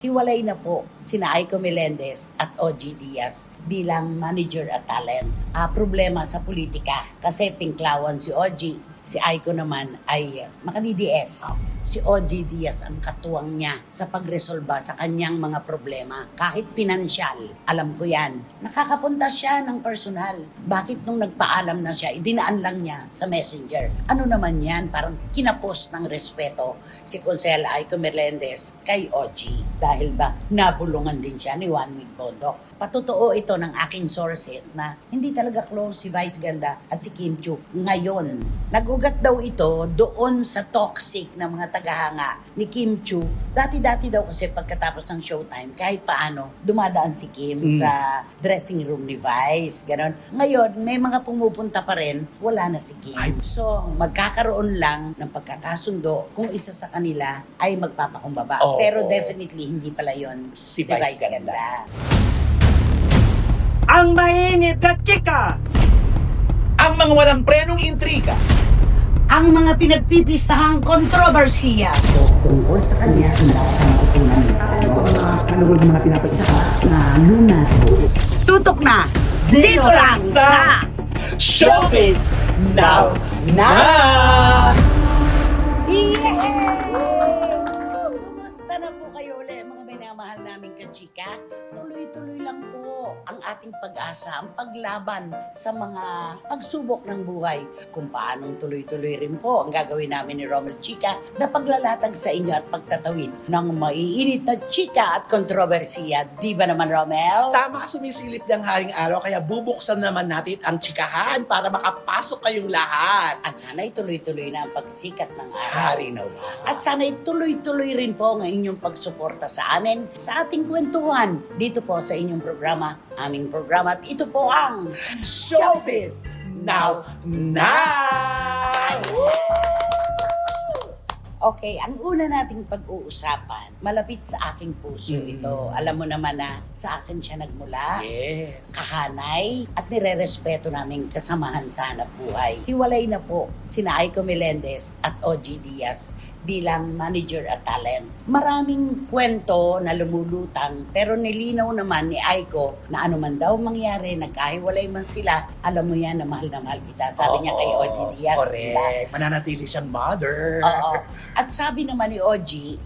Hiwalay na po sina Aiko Melendez at OG Diaz bilang manager at talent. Problema sa politika kasi pinklawan si OG, si Aiko naman ay makadidies. Si OG Diaz ang katuwang niya sa pagresolba sa kanyang mga problema. Kahit pinansyal, alam ko yan. Nakakapunta siya ng personal. Bakit nung nagpaalam na siya, idinaan lang niya sa messenger? Ano naman yan? Parang kinapos ng respeto si Konsehal Aiko Melendez kay OG. Dahil ba, nabulungan din siya ni Juan Mig Bondoc. Patotoo ito ng aking sources na hindi talaga close si Vice Ganda at si Kim Chiu. Ngayon, nagugat daw ito doon sa toxic na mga tagahanga ni Kim Chiu. Dati-dati daw kasi pagkatapos ng showtime, kahit paano, dumadaan si Kim sa dressing room ni Vice. Ganon. Ngayon, may mga pumupunta pa rin, wala na si Kim. So, magkakaroon lang ng pagkakasundo kung isa sa kanila ay magpapakumbaba. Pero definitely, hindi pala yon Si Vice Ganda. Ang mainit na chika! Ang mga walang prenong intriga. Ang mga pinagpipistahang kontrobersiya tungkol sa kanya Mga pinapagsa na lunas. tutok na dito lang sa Showbiz Now Na! Kumusta na po kayo ulit mga minamahal naming kachika? Tuloy-tuloy lang po ang ating pag-asa, ang paglaban sa mga pagsubok ng buhay. Kung paanong tuloy-tuloy rin po ang gagawin namin ni Romel Chika na paglalatag sa inyo at pagtatawid ng maiinit na chika at kontrobersiya. Di ba naman, Romel? Tama, sumisilip ng haring araw kaya bubuksan naman natin ang chikahan para makapasok kayong lahat. At sana'y tuloy-tuloy na ang pagsikat ng araw. Hari na At sana'y tuloy-tuloy rin po ang inyong pagsuporta sa amin, sa ating kwentuhan, dito po sa inyong programa, aming programa. At ito po ang Showbiz Now Na! Okay, ang una nating pag-uusapan, malapit sa aking puso ito. Alam mo naman na sa akin siya nagmula. Yes. Kahanay at nire-respeto naming kasamahan sa hanap buhay. Hiwalay na po sina Aiko Melendez at OG Diaz bilang manager at talent. Maraming kwento na lumulutang pero nilinaw naman ni Aiko na ano man daw mangyari, nagkahiwalay man sila, alam mo yan na mahal kita. Sabi niya kay OG Diaz. Correct. Diba? Mananatili siyang mother. Oo. At sabi naman ni OG,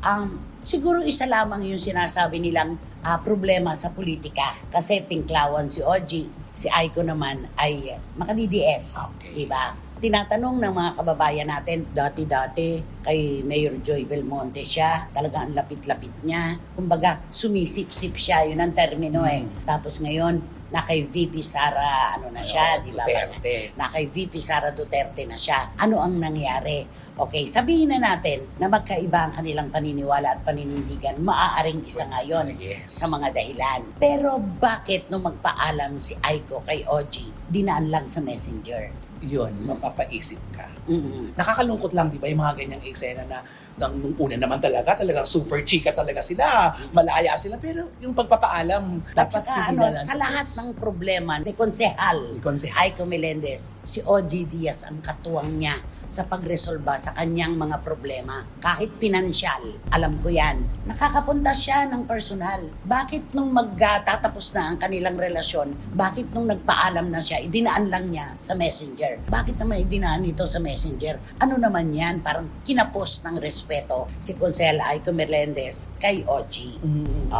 siguro isa lamang yung sinasabi nilang problema sa politika. Kasi pinklawan si OG, si Aiko naman ay makadidies. Okay. Diba? Tinatanong ng mga kababayan natin, dati-dati kay Mayor Joy Belmonte siya, talaga ang lapit-lapit niya. Kumbaga, sumisip-sip siya, yun ang termino Tapos ngayon, na kay VP Sara, di ba? Duterte. Na kay VP Sara Duterte na siya. Ano ang nangyari? Okay, sabihin na natin na magkaiba ang kanilang paniniwala at paninindigan. Maaaring isa ngayon sa mga dahilan. Pero bakit nung magpaalam si Aiko kay OG, dinaan lang sa messenger? Yun, mapapaisip ka. Mm-hmm. Nakakalungkot lang, di ba, yung mga ganyang eksena na nung una naman talagang super chika talaga sila, malaya sila, pero yung pagpapaalam, At saka sa lahat ng problema ni Konsehal Aiko Melendez, si OG Diaz ang katuwang niya sa pagresolba sa kanyang mga problema. Kahit pinansyal, alam ko yan. Nakakapunta siya ng personal. Bakit nung magtatapos na ang kanilang relasyon, bakit nung nagpaalam na siya, idinaan lang niya sa messenger? Bakit naman idinaan ito sa messenger? Ano naman yan? Parang kinapos ng respeto si Konsehal Aiko Melendez kay OG.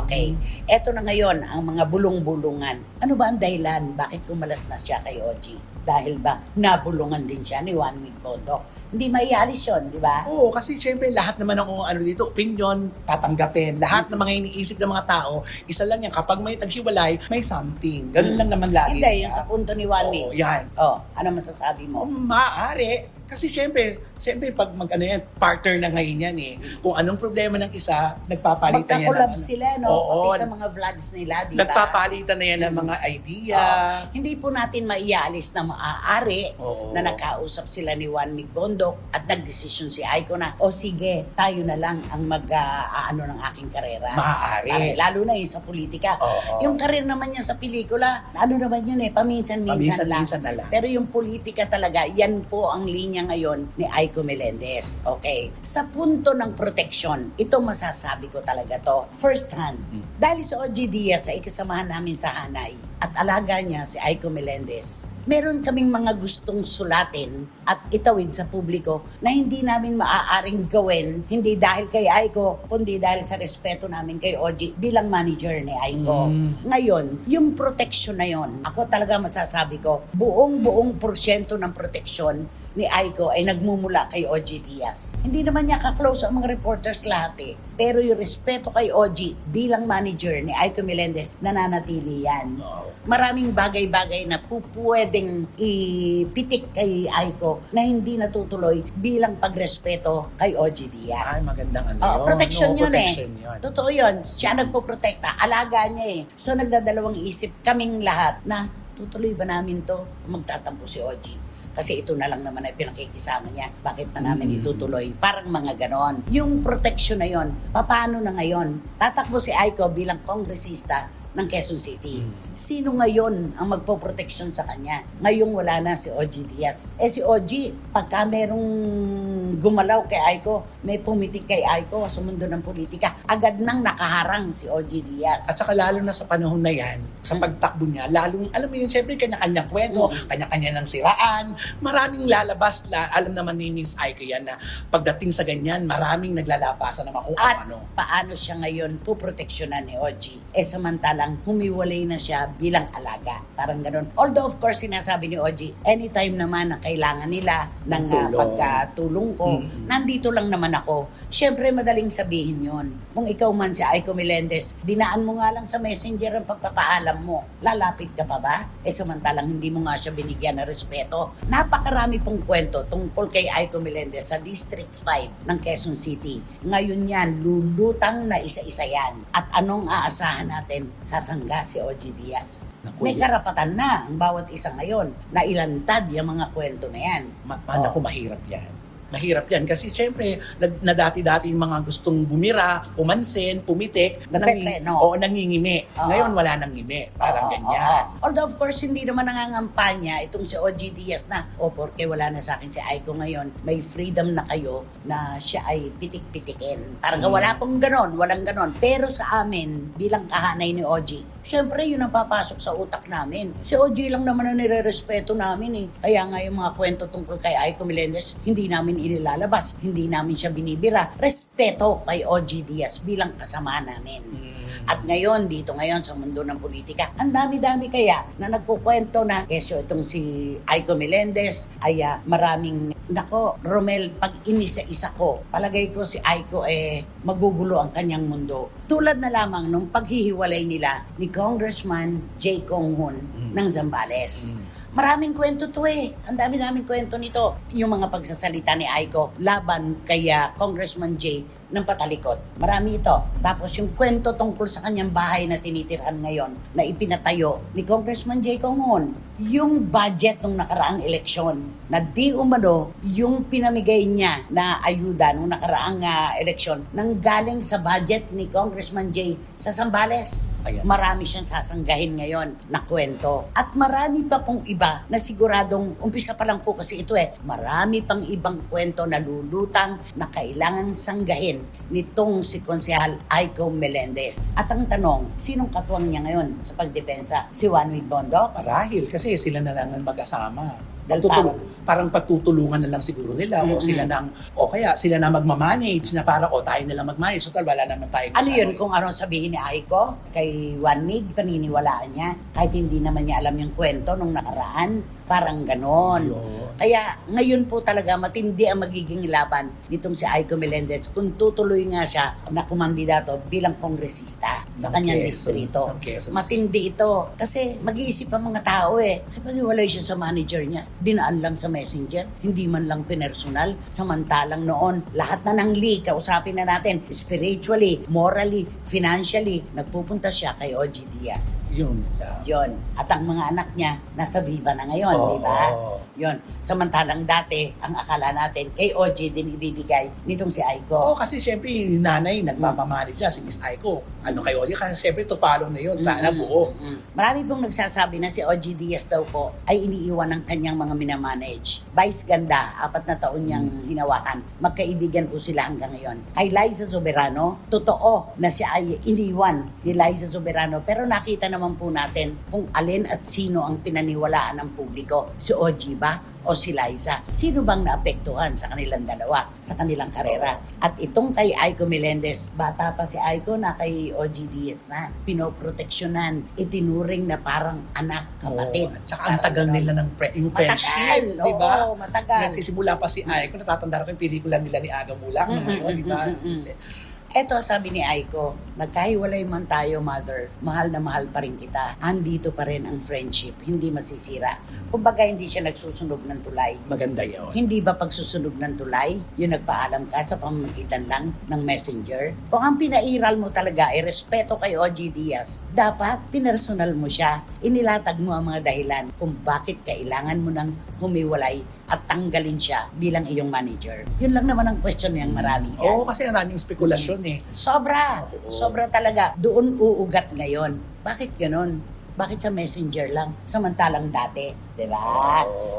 Okay. Eto na ngayon ang mga bulong-bulungan. Ano ba ang dahilan? Bakit kumalas na siya kay OG? Dahil ba, nabulungan din siya ni Juan Mig Bondoc. Hindi maialis yun, di ba? Oo, kasi syempre lahat naman ng dito, opinion, tatanggapin. Lahat ng mga iniisip ng mga tao, isa lang yan. Kapag may taghiwalay, may something. Ganun lang naman lagi. Hindi, yung sa punto ni Juan Mig. Oo, yan. Ano masasabi mo? Maaari. Kasi syempre pag partner na ngayon yan Kung anong problema ng isa, nagpapalitan yan. Magkakulab sila, no? Oo. Pati sa mga vlogs nila, di ba? Nagpapalitan na yan ng mga idea. Hindi po natin maialis na maaari na nakausap sila ni Juan Mig Bondoc at nagdesisyon si Aiko na, sige, tayo na lang ang mag-aano ng aking karera. Maaari. Lalo na yung sa politika. Yung karir naman niya sa pelikula, ano naman yun paminsan-minsan lang. Na lang. Pero yung politika talaga, yan po ang linya ngayon ni Aiko Aiko Melendez. Okay. Sa punto ng proteksyon, ito masasabi ko talaga to. First hand. Dahil sa OG Diaz ay kasamahan namin sa Hanay at alaga niya si Aiko Melendez, meron kaming mga gustong sulatin at itawid sa publiko na hindi namin maaaring gawin, hindi dahil kay Aiko, kundi dahil sa respeto namin kay OG bilang manager ni Aiko. Ngayon, yung protection na yon, ako talaga masasabi ko, buong porsyento ng proteksyon ni Aiko ay nagmumula kay OG Diaz. Hindi naman niya ka-close ang mga reporters lahat eh. Pero yung respeto kay OG bilang manager ni Aiko Melendez, nananatili yan. Maraming bagay-bagay na pwedeng ipitik kay Aiko na hindi natutuloy bilang pagrespeto kay OG Diaz. Ay, magandang ano yun. Protection No, yun protection eh. yun. Totoo yun. Siya nagpoprotekta. Alaga niya eh. So nagdadalawang isip kaming lahat na tutuloy ba namin to? Magtatampo si OG. Kasi ito na lang naman ay pinakikisama niya. Bakit pa namin itutuloy? Parang mga ganon. Yung protection na yon, paano na ngayon? Tatakbo si Aiko bilang kongresista ng Quezon City. Sino ngayon ang magpo-protection sa kanya? Ngayong wala na si OG Diaz. Si OG, pagka merong gumalaw kay Aiko, may pumitik kay Aiko sa mundo ng politika, agad nang nakaharang si OG Diaz. At saka lalo na sa panahon na yan, sa pagtakbo niya, lalong, alam mo yun, syempre kanya-kanyang kwento, kanya-kanya ng siraan, maraming lalabas, alam naman ni Miss Aiko yan na pagdating sa ganyan, maraming naglalabasan naman kung At ano. paano siya ngayon puproteksyonan ni OG? Samantalang humiwalay na siya bilang alaga. Parang ganun. Although of course sinasabi ni OG, anytime naman na kailangan nila ng Tulong. pagkatulong ko, nandito lang naman ako. Siyempre madaling sabihin yon. Kung ikaw man si Aiko Melendez, dinaan mo nga lang sa messenger ang pagpapaalam mo. Lalapit ka pa ba? Samantalang hindi mo nga siya binigyan ng respeto. Napakarami pong kwento tungkol kay Aiko Melendez sa District 5 ng Quezon City. Ngayon yan, lulutang na isa-isa yan. At anong aasahan natin? Sasangga si OG Diaz. Naku, May karapatan na ang bawat isa ngayon na ilantad yung mga kwento na yan. Naku, mahirap yan. Mahirap yan kasi syempre na dati-dati yung mga gustong bumira, pumansin, pumitik, Nagpepreno. nangingimi. Oo. Ngayon wala nang ngimi. Parang Oo, ganyan. oo. Although of course, hindi naman nangangampanya itong si OG Diaz na, porque wala na sa akin si Aiko ngayon, may freedom na kayo na siya ay pitik-pitikin. Parang wala pong ganon, walang ganon. Pero sa amin, bilang kahanay ni OG, syempre yun ang papasok sa utak namin. Si OG lang naman ang nire-respeto namin eh. Kaya nga yung mga kwento tungkol kay Aiko Melendez, hindi namin inilalabas, hindi namin siya binibira. Respeto kay OG Diaz bilang kasama namin. At ngayon, dito ngayon sa mundo ng politika, ang dami-dami kaya na nagkukwento na kesyo itong si Aiko Melendez ay maraming, nako, Romel, pag inisa-isa ko, palagay ko si Aiko magugulo ang kanyang mundo. Tulad na lamang nung paghihiwalay nila ni Congressman Jay Conghon ng Zambales. Maraming kwento to eh. Ang dami-daming kwento nito. Yung mga pagsasalita ni Aiko laban kay Congressman Jay ng patalikod. Marami ito. Tapos yung kwento tungkol sa kanyang bahay na tinitirhan ngayon na ipinatayo ni Congressman Jay Conghon. Yung budget ng nakaraang eleksyon na di umano yung pinamigay niya na ayuda nung nakaraang eleksyon nang galing sa budget ni Congressman Jay sa Zambales. Ayan. Marami siyang sasanggahin ngayon na kwento. At marami pa pong iba na siguradong, umpisa pa lang po kasi ito marami pang ibang kwento na lulutang na kailangan sanggahin nitong si Konsehal Aiko Melendez. At ang tanong, sinong katuwang niya ngayon sa pagdepensa? Si Juan Bondo? Marahil kasi sila na lang ang mag-asama. Dahil Parang pagtutulungan na lang siguro nila o sila nang kaya sila na magmamanage na para tayo na lang magmanage. So wala naman tayo. Ano yun kung ano sabihin ni Aiko kay Juan Mig, paniniwalaan niya kahit hindi naman niya alam yung kwento nung nakaraan, parang ganon. Kaya ngayon po talaga matindi ang magiging laban nitong si Aiko Melendez kung tutuloy nga siya na kumandidato bilang kongresista sa kanyang distrito. Matindi ito kasi mag-iisip ang mga tao kapag iwalay siya sa manager niya, dinaan lang sa messenger, hindi man lang pinersonal, samantalang noon lahat na ng leak, kausapin na natin spiritually, morally, financially, nagpupunta siya kay OG Diaz. Yun lang. Yon. At ang mga anak niya nasa Viva na ngayon, di ba? Yon. Samantalang dati, ang akala natin kay OG din ibibigay nitong si Aiko. Kasi syempre yung nanay nagmamanage siya, si Miss Aiko. Ano kay OG kasi syempre to follow na yun. Sana buo. Marami pong nagsasabi na si OG Diaz daw po ay iniiwan ng kanyang mga minamanage. Vice ganda, 4 na taon niyang hinawakan. Magkaibigan po sila hanggang ngayon. Kay Liza Soberano, totoo na siya ay iniwan ni Liza Soberano. Pero nakita naman po natin kung alin at sino ang pinaniwalaan ng publiko. Si OG ba o si Liza? Sino bang naapektuhan sa kanilang dalawa, sa kanilang karera? At itong kay Aiko Melendez, bata pa si Aiko na kay OG Diaz na. Pinoproteksyonan, itinuring na parang anak, kapatid. Oo. Tsaka ang tagal nila ng yung friendship, Matagal, di ba? oo, matagal. Nagsisimula pa si Aiko, natatanda ko yung pelikula nila ni Aga Mulak, di ba? Eto, sabi ni Aiko, nagkahiwalay man tayo, mother, mahal na mahal pa rin kita. Andito pa rin ang friendship, hindi masisira. Kumbaga, hindi siya nagsusunog ng tulay. Maganda yun. Hindi ba pagsusunog ng tulay, yung nagpaalam ka sa pamamagitan lang ng messenger? Kung ang pinairal mo talaga ay respeto kay OG Diaz, dapat pinersonal mo siya. Inilatag mo ang mga dahilan kung bakit kailangan mo nang humiwalay at tanggalin siya bilang iyong manager. Yun lang naman ang question niyang maraming yan. Oo, kasi maraming spekulasyon eh. Sobra. Sobra talaga. Doon uugat ngayon. Bakit ganun? Bakit sa messenger lang? Samantalang dati. Diba?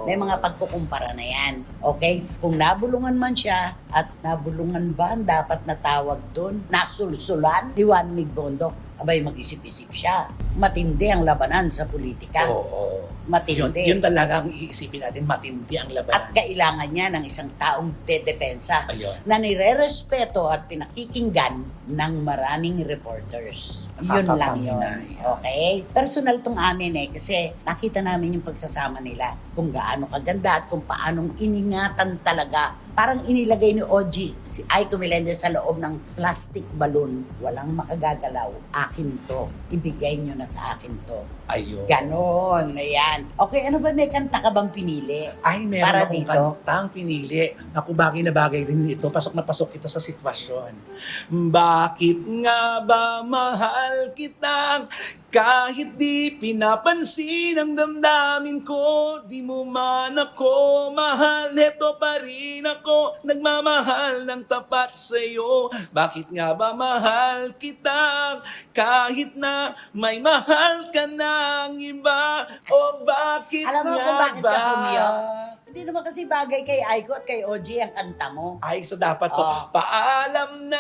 May mga pagkukumpara na yan. Okay? Kung nabulungan man siya at nabulungan ba ang dapat na tawag doon? Nasulsulan? Ni Juan Migbondo. Abay, mag-isip-isip siya. Matindi ang labanan sa politika. Oo. Matindi. Yun talaga ang iisipin natin, matindi ang At labanan. kailangan niya ng isang taong dedepensa Ayun. na nire-respeto at pinakikinggan ng maraming reporters. Yun lang yun. Nakakapanginay. Okay? Personal tong amin kasi nakita namin yung pagsasama nila. Kung gaano kaganda at kung paanong iningatan talaga. Parang inilagay ni OG si Aiko Melendez sa loob ng plastic balloon. Walang makagagalaw. Akin to. Ibigay nyo na sa akin to. Ayun. Ganon. Ayan. Okay, ano ba? May kanta ka bang pinili? Ay, meron Para akong dito? kantang pinili. Naku, bagay na bagay rin ito. Pasok na pasok ito sa sitwasyon. Bakit nga ba mahal kitang kahit di pinapansin ang damdamin ko, di mo man ako mahal, heto pa rin ako, nagmamahal ng tapat sa'yo. Bakit nga ba mahal kita, kahit na may mahal ka ng iba, o bakit Alam mo nga kung bakit ba? ka pumiyok? Hindi naman kasi bagay kay Aiko at kay OG ang kanta mo. Ay, so dapat to, Oh. paalam na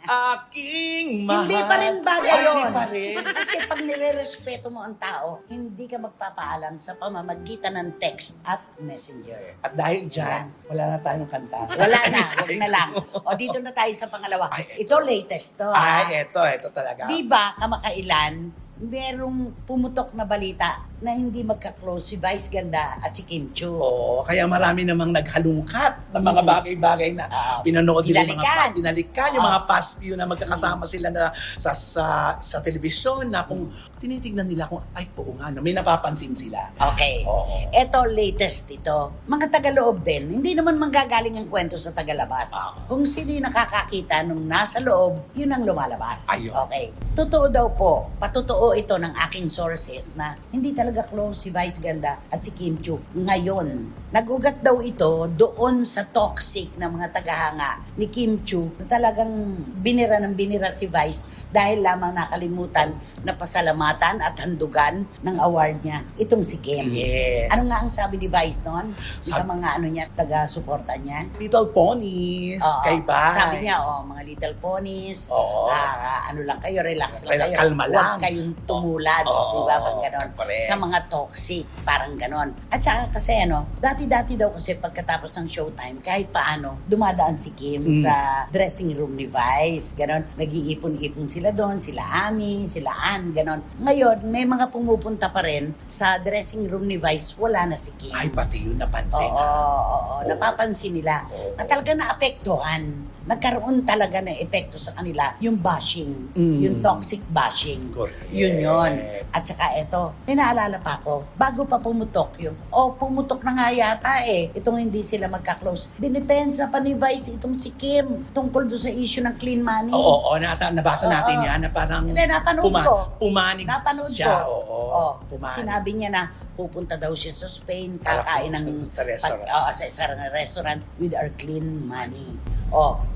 aking mahal. Hindi pa rin bagay Ay, yun. Hindi pa rin. Kasi pag nire-respeto mo ang tao, hindi ka magpapaalam sa pamamagitan ng text at messenger. At dahil dyan, wala na tayong kanta. Wala na, wag na lang. O dito na tayo sa pangalawa. Ay, Ito latest to. ha? Ay, eto talaga. Di ba kamakailan, merong pumutok na balita na hindi magka-close si Vice Ganda at si Kim Chu. Oo, kaya marami namang naghalungkat ng mga bagay-bagay na pinanood nila yung mga binalikan, yung mga past view na magkakasama sila na sa telebisyon na kung tinitignan nila kung ay oo nga, no, may napapansin sila. Okay. Oo. Ito, latest ito. Mga tagaloob din. Hindi naman manggagaling ang kwento sa tagalabas. Kung sino yung nakakakita nung nasa loob, yun ang lumalabas. Ayun. Okay. Totoo daw po, patotoo ito ng aking sources na hindi talaga close si Vice Ganda at si Kim Chu. Ngayon, nagugat daw ito doon sa toxic na mga tagahanga ni Kim Chu na talagang binira ng binira si Vice dahil lamang nakalimutan na pasalamatan at handugan ng award niya itong si Kim. Yes. Ano nga ang sabi ni Vice noon? Sa Sabi- mga ano niya, taga-suporta niya? Little Ponies, Oo. kay Vice. Sabi niya, mga little ponies, Oo. ano lang kayo, relax lang kayo. Kalma lang. Huwag kayong tumulad, Oo. di ba? Pag ganon. Correct. Sa mga toxic, parang ganon. At saka kasi, dati-dati daw kasi pagkatapos ng showtime, kahit paano, dumadaan si Kim sa dressing room ni Vice, ganon. Nag-iipon-ipon sila doon, sila Ami, sila Ann, ganon. Ngayon, may mga pumupunta pa rin sa dressing room ni Vice, wala na si Kim. Ay, pati yun napansin. Oo, napapansin nila na talaga naapektuhan. Nagkaroon talaga ng epekto sa kanila yung bashing, yung toxic bashing. Correct. Yun. At saka eto, may naalala pa ako, bago pa pumutok yung, pumutok na nga yata itong hindi sila magka-close. Dinipensa pa ni Vice itong si Kim tungkol doon sa issue ng clean money. Oo, nabasa natin Oo. yan na parang Hindi, napanood ko. pumanig Napanood siya. ko. Oo, pumanig. Sinabi niya na pupunta daw siya sa Spain, kakain ng Sa restaurant. sa isang restaurant with our clean money.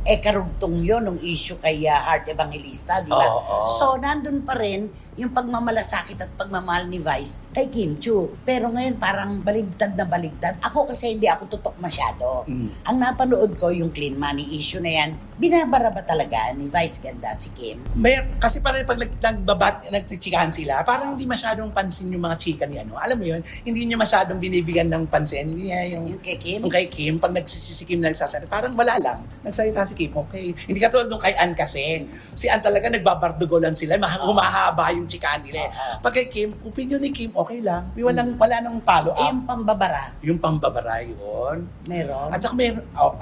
Karugtong yun ng issue kay Heart Evangelista, di ba? Oo. So, nandun pa rin yung pagmamalasakit at pagmamahal ni Vice kay Kim Chiu. Pero ngayon, parang baligtad na baligtad. Ako kasi hindi ako tutok masyado. Ang napanood ko, yung clean money issue na yan, binabara ba talaga ni Vice ganda si Kim? Kasi parang pag nagchichikahan sila, parang hindi masyadong pansin yung mga chika ni ano. Alam mo yun, hindi niya masyadong binibigyan ng pansin. Hindi niya yung Yung kay Kim? Yung kay Kim, pag nagsisisi Kim na nagsasalita, parang wala lang. Nagsalita si Kim, okay. Hindi katulad nung kay Ann kasi. Si Ann talaga nagbabardugolan sila, humahaba yung chikahan nila. Pag kay Kim, opinion ni Kim, okay lang. Wala nang follow up. Yung pambabara, Yung pambabara yun. meron. At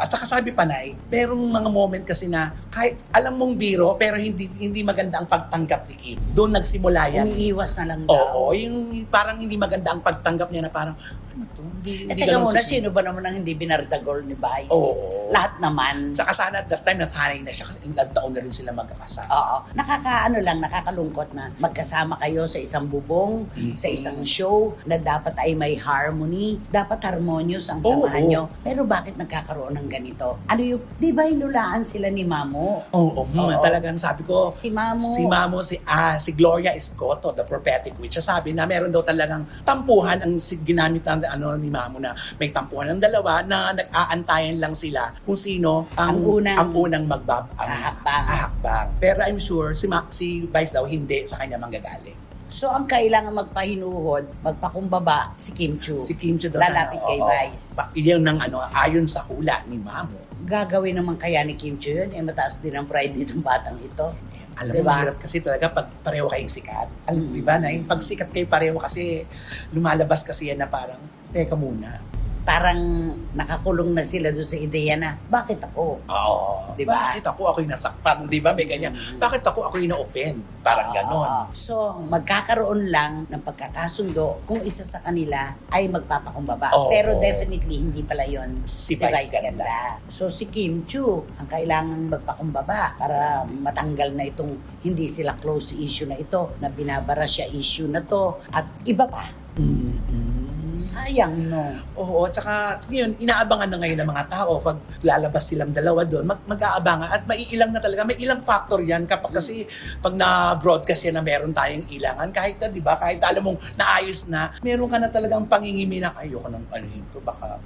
saka sabi pa Nay, merong mga moment kasi na kahit alam mong biro pero hindi maganda ang pagtanggap ni Kim. Doon nagsimula yan. Umiiwas na lang daw. Oo, yung parang hindi maganda ang pagtanggap niya na parang ano to? Hindi Teka ganun muna, si Kim. sino ba naman ang hindi binardagol ni Vice? Oo. Lahat naman. Saka sana at that time nasanay na siya kasi ilang taon na rin sila magkakasama. Oo. Nakakalungkot na magkasama kayo sa isang bubong, sa isang show na dapat ay may harmony, dapat harmonious ang samahan Oo. nyo. Pero bakit nagkakaroon ng ganito? Ano yung, di ba hinulaan sila ni Mamo? Oo, Oo. talagang sabi ko, Si Mamo. si Gloria Escoto, the prophetic witch, siya sabi na meron daw talagang tampuhan ang ginamit ng ni Mamo na may tampuhan ng dalawa na nag-aantayan lang sila kung sino ang unang ahakbang. Pero I'm sure si Vice daw hindi sa kanya manggagaling. So, ang kailangan magpahinuhod, magpakumbaba, si Kim Chiu. Si Kim Chiu daw lalapit kay oo. Vice. Yun ang ayon sa hula ni Mamo. Gagawin naman kaya ni Kim Chiu yun? Mataas din ang pride nitong batang ito. Alam Diba? mo, hirap kasi talaga pag pareho kayong sikat. Alam mo, di ba, na yung pag sikat kayo pareho kasi lumalabas kasi yan na parang, teka muna. Parang nakakulong na sila doon sa ideya na, bakit ako? Oo. Di ba? Bakit ako yung nasakpan? Di ba, may ganyan. Bakit ako yung na-offend? Parang ganon. So, magkakaroon lang ng pagkakasundo kung isa sa kanila ay magpapakumbaba. Oo. Pero definitely, hindi pala yon Si Vice Ganda. So, si Kim Chiu ang kailangang magpakumbaba para matanggal na itong hindi sila close issue na ito, na binabara siya issue na to, at iba pa. Sayang, no? Oo, at saka ngayon, inaabangan na ngayon ng mga tao pag lalabas silang dalawa doon, mag-aabangan at maiilang na talaga. May ilang factor yan kapag kasi pag na-broadcast yan na meron tayong ilangan, kahit na, di ba, kahit alam mong naayos na, meron ka na talagang pangingimi na, ayoko ng ano ito, baka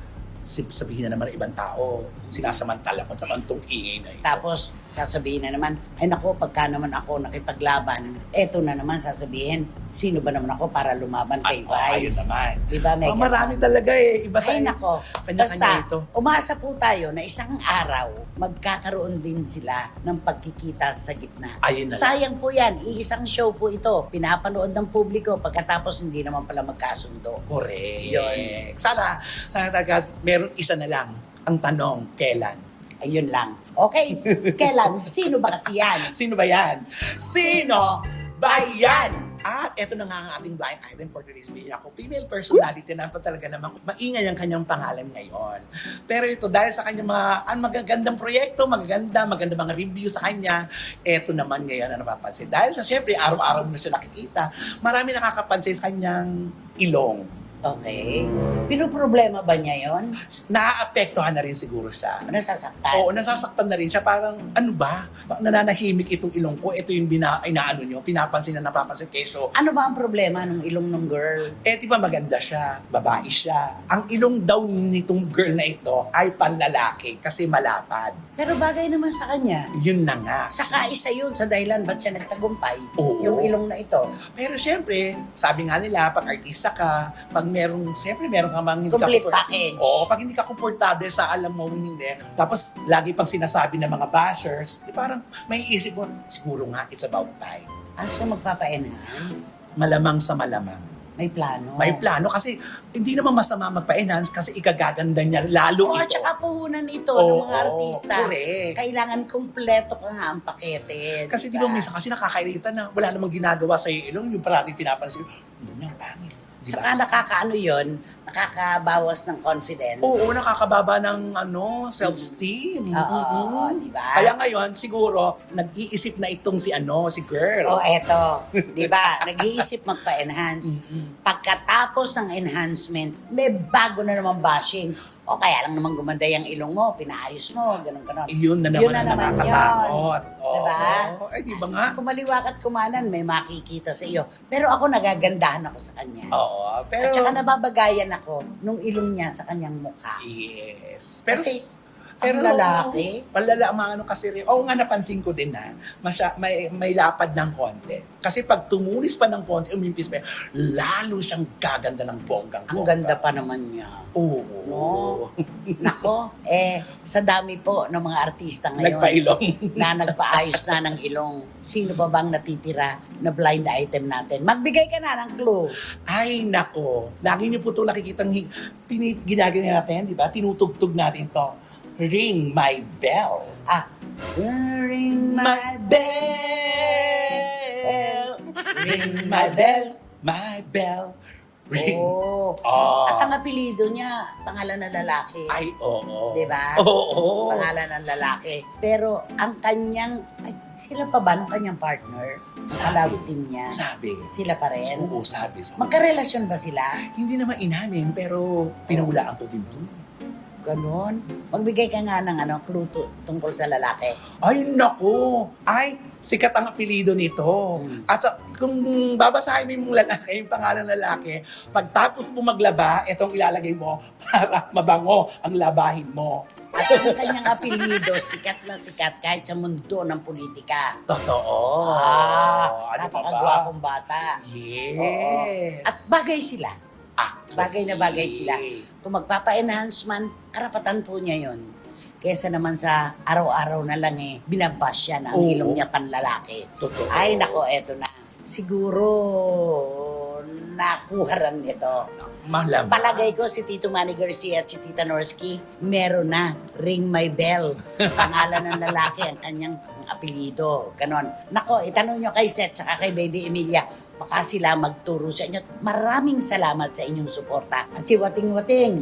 sabihin na naman ng ibang tao, sinasamantala ko naman itong ingay na ito. Tapos, sasabihin na naman, ay nako, pagka naman ako nakipaglaban, eto na naman sasabihin, sino ba naman ako para lumaban kay Vice? Ayun naman. Diba, Megan? Marami talaga eh. Iba Ay tayo. nako, Kanya-kanya basta ito. umasa po tayo na isang araw magkakaroon din sila ng pagkikita sa gitna. Ayun na lang. Sayang po yan, iisang show po ito, pinapanood ng publiko pagkatapos hindi naman pala magkasundo. Correct. Yun. Sana talaga, meron isa na lang. Ang tanong, kailan? Ayun lang. Okay, kailan? Sino ba kasi yan? Sino ba yan? Sino ba yan? At eto na nga ang ating blind item for today's video. Ako, female personality na pa talaga namang maingay ang kanyang pangalan ngayon. Pero ito, dahil sa kanyang mga magagandang proyekto, maganda mga review sa kanya, eto naman ngayon na napapansin. Dahil sa syempre, araw-araw mo na siya nakikita, marami nakakapansin sa kanyang ilong. Okay. Pinoproblema ba niya yon? Naaapektuhan na rin siguro siya. Nasasaktan? Oo, nasasaktan na rin siya. Parang, ano ba? Nananahimik itong ilong ko. Ito yung inaano nyo, pinapansin na napapansin. Keso, Ano ba ang problema ng ilong ng girl? di ba maganda siya, babae siya. Ang ilong daw nitong girl na ito ay panlalaki kasi malapad. Pero bagay naman sa kanya. Yun na nga. Saka isa yun sa dahilan ba't siya nagtagumpay. Oo. Yung ilong na ito. Pero syempre, sabi nga nila, pag artista ka, pag meron ka mang hindi Complete ka package. Oo, pag hindi ka komportable sa alam mo hindi. Tapos, lagi pang sinasabi ng mga bashers, parang may isip mo, siguro nga, it's about time. So magpapa-enhance? Malamang sa malamang. May plano? May plano kasi hindi naman masama magpa-enhance kasi ikagaganda niya lalo Oo, ito. tsaka puhunan ito Oo, ng mga artista. correct. Kailangan kumpleto ka nga ang pakete. Kasi di ba minsan kasi nakakairita na wala namang ginagawa sa ilong, yung parating pinapansin, yun yung pangit. Diba? Saka nakakaano yun, nakakabawas ng confidence. Oo, nakakababa ng self-esteem. Oo, di ba? Kaya ngayon, siguro, nag-iisip na itong si girl. O eto, di ba? Nag-iisip magpa-enhance. Pagkatapos ng enhancement, may bago na naman bashing. O kaya lang naman gumanda yung ilong mo, pinaayos mo, ganun. Yun na naman ang nakakatakot. Oo. Diba? Ay, di ba nga? Kumaliwak at kumanan, may makikita sa iyo. Pero ako nagagandahan ako sa kanya. Oo, pero... At saka nababagayan ako nung ilong niya sa kanyang mukha. Yes. Pero, Kasi, ang lalaki. Ano kasi rin. Oo nga, napansin ko din na may lapad ng konti. Kasi pag tumulis pa ng konti, umimpis pa, lalo siyang gaganda ng bonggang. Ang ganda pa naman niya. Oo. No? Nako, sa dami po ng mga artista ngayon Nagpailong. na nagpaayos na ng ilong. Sino ba bang natitira na blind item natin? Magbigay ka na ng clue. Ay, nako. Lagi niyo po ito nakikitang ginagawa natin, di ba? Tinutugtog natin to. Ring my bell. Ring My bell. Ring my bell. My bell. Ring. Oh. Ah. At ang apelido niya, pangalan ng lalaki. Ay, oo. Diba? Oo. Pangalan ng lalaki. Pero ang kanyang, sila pa ba ng kanyang partner? Sa love team niya? Sabi. Sila pa rin? Oo, sabi. Magkarelasyon ba sila? Hindi naman inamin, pero pinuhulaan ko din to. Ganon. Magbigay ka nga ng clue tungkol sa lalaki. Ay, naku! Ay, sikat ang apelido nito. At kung babasahin mo yung lalaki, yung pangalan ng lalaki, pagtapos mo maglaba, itong ilalagay mo para mabango ang labahin mo. At ang kanyang apelido, sikat na sikat kahit sa mundo ng politika. Totoo. Ano pa ba? Napakagwapong bata. Yes. Oo. At bagay sila. Bagay na bagay sila. Kung magpapa-enhance man, karapatan po niya yon. Kesa naman sa araw-araw na lang binabash siya na ang Oo. ilong niya panlalaki. Totoo. Ay, nako, eto na. Siguro, nakuha rin ito. Malamang. Palagay ko si Tito Manny Garcia at si Tita Norsky, meron na. Ring my bell. Pangalan ng lalaki, ang kanyang apelido. Ganon. Nako, itanong nyo kay Seth at kay Baby Emilia. Baka sila magturo sa inyo. Maraming salamat sa inyong suporta. At si Wating Wating,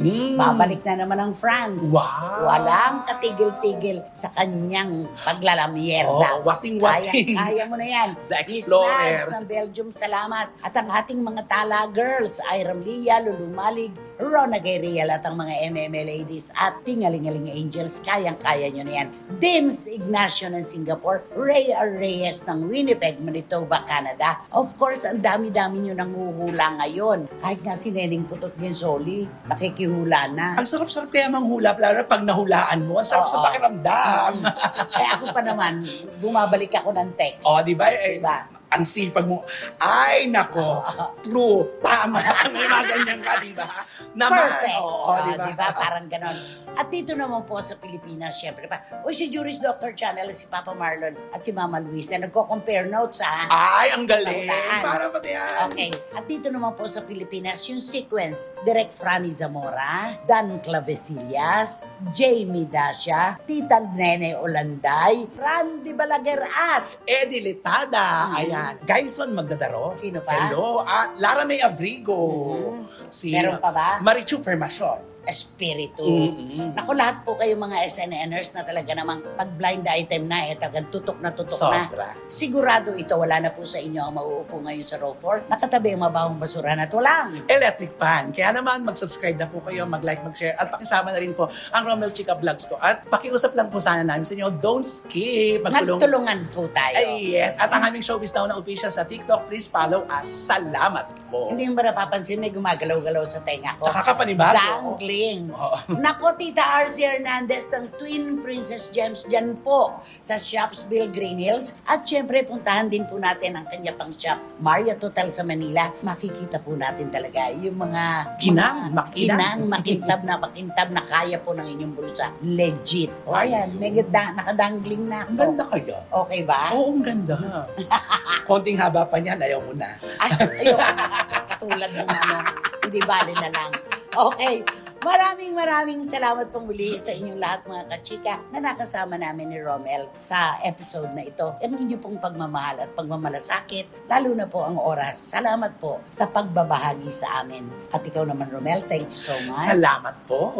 babalik na naman ang France. Wow! Walang katigil-tigil sa kanyang paglalamierda. Wating Wating. Kaya mo na yan. The Miss Explorer. Nance ng Belgium, salamat. At ang ating mga tala girls, Iram Lia, Lulu Malig, Rona Gabriel at ang mga MMA ladies at Tingalingaling Angels, kayang-kaya nyo na yan. Dims Ignacio ng Singapore, Ray Reyes ng Winnipeg, Manitoba, Canada. Of course, ang dami-dami nyo nanguhula ngayon. Kahit nga si Neneng Putot Gensoli, nakikihula na. Ang sarap-sarap kaya manghula, lalo na pag nahulaan mo. Ang sarap sa Oo. pakiramdam. Kaya ako pa naman, bumabalik ako ng text. Di ba? Diba? Ang sipag mo. Ay, nako. True. Tama. May mga ganyan ka, di ba? Naman. Perfect. Oo, di ba? Diba? Parang ganon. At dito naman po sa Pilipinas, syempre pa. Si Juris Doctor Channel, si Papa Marlon at si Mama Luisa, nagko-compare notes Ay, ang galing. Nahulaan. Para pati yan. Okay. At dito naman po sa Pilipinas, yung sequence, Direk Franny Zamora, Dan Clavesillas, Jamie Dasha, Tita Nene Olanday, Randy Balaguer at Eddie Litada. Ayan. Guyson Magdadaro. Sino pa? Hello. At Lara May Abrigo. Si Meron pa ba? Marichu Permacion. Espiritu. Mm-mm. Lahat po kayo mga SNNers na talaga namang pag blind item na, talagang tutok na tutok Sobra. na. Sigurado ito, wala na po sa inyo ang mauupo ngayon sa row 4. Nakatabi ang mabawang basura at walang Electric fan. Kaya naman, mag-subscribe na po kayo, mag-like, mag-share, at pakisama na rin po ang Romel Chica Vlogs ko. At pakiusap lang po sana namin sa inyo, don't skip. nagtulungan po tayo. Ay, yes. At ang aming Showbiz Now na official sa TikTok, please follow us. Salamat po. Hindi mo ba napapansin, may gumagalaw-galaw sa tenga ko? Nakakapanibago. Dangling. Oo. Nako, Tita RC Hernandez ng Twin Princess Gems dyan po sa Shopsville, Green Hills. At syempre, puntahan din po natin ang kanya pang shop, Marriott Hotel sa Manila. Makikita po natin talaga yung mga makintab na kaya po ng inyong bulsa. Legit. O ayan, may nakadangling na Ang ako. ganda kaya. Okay ba? Oo, ang ganda. Konting haba pa niyan, ayaw mo na. Ay, ayun. Katulad ng hindi bali na lang. Okay. Maraming salamat pong muli sa inyong lahat mga kachika na nakasama namin ni Romel sa episode na ito. Ang inyo pong pagmamahal at pagmamalasakit, lalo na po ang oras. Salamat po sa pagbabahagi sa amin. At ikaw naman Romel, thank you so much. Salamat po.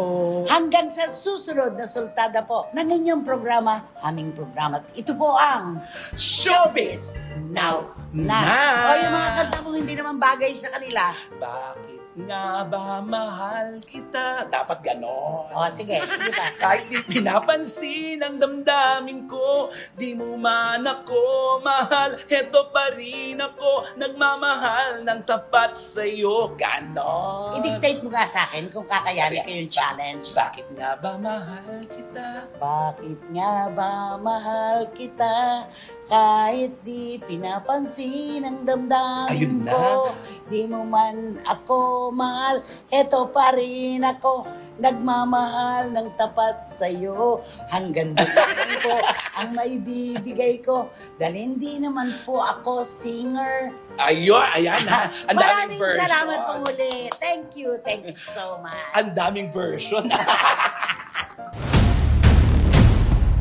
Hanggang sa susunod na sultada po ng inyong programa, aming programa. Ito po ang Showbiz Now. Now. O yung mga kanta mo hindi naman bagay sa kanila. Bakit nga ba mahal kita? Dapat ganon. O, sige, sige pa. Kahit di pinapansin ang damdamin ko, di mo man ako mahal, heto pa rin ako, nagmamahal ng tapat sa'yo. Ganon. I-dictate mo nga sa akin kung kakayanin Sige. ko yung challenge. Bakit nga ba mahal kita? Bakit nga ba mahal kita kahit di pinapansin ang damdamin Ayun na. ko? Di mo man ako mahal, eto pa rin ako, nagmamahal ng tapat sa'yo. Hanggang bulan ko ang maibibigay ko dahil hindi naman po ako singer. Ayun, ayan ha. Ang daming Maraming version. salamat po muli. Thank you so much. Ang daming version.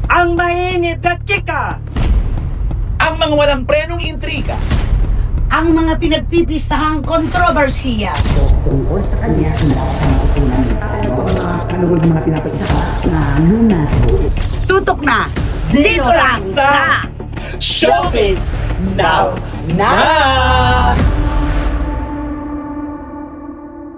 Ang mainit na chika! Ang mga walang prenong intriga. Ang mga pinagpipistahang kontrobersiya. Tungkol sa kanya, natutunan nito. Kalugod ng mga pinapagsaka na lunas. Tutok na dito lang sa Showbiz Now!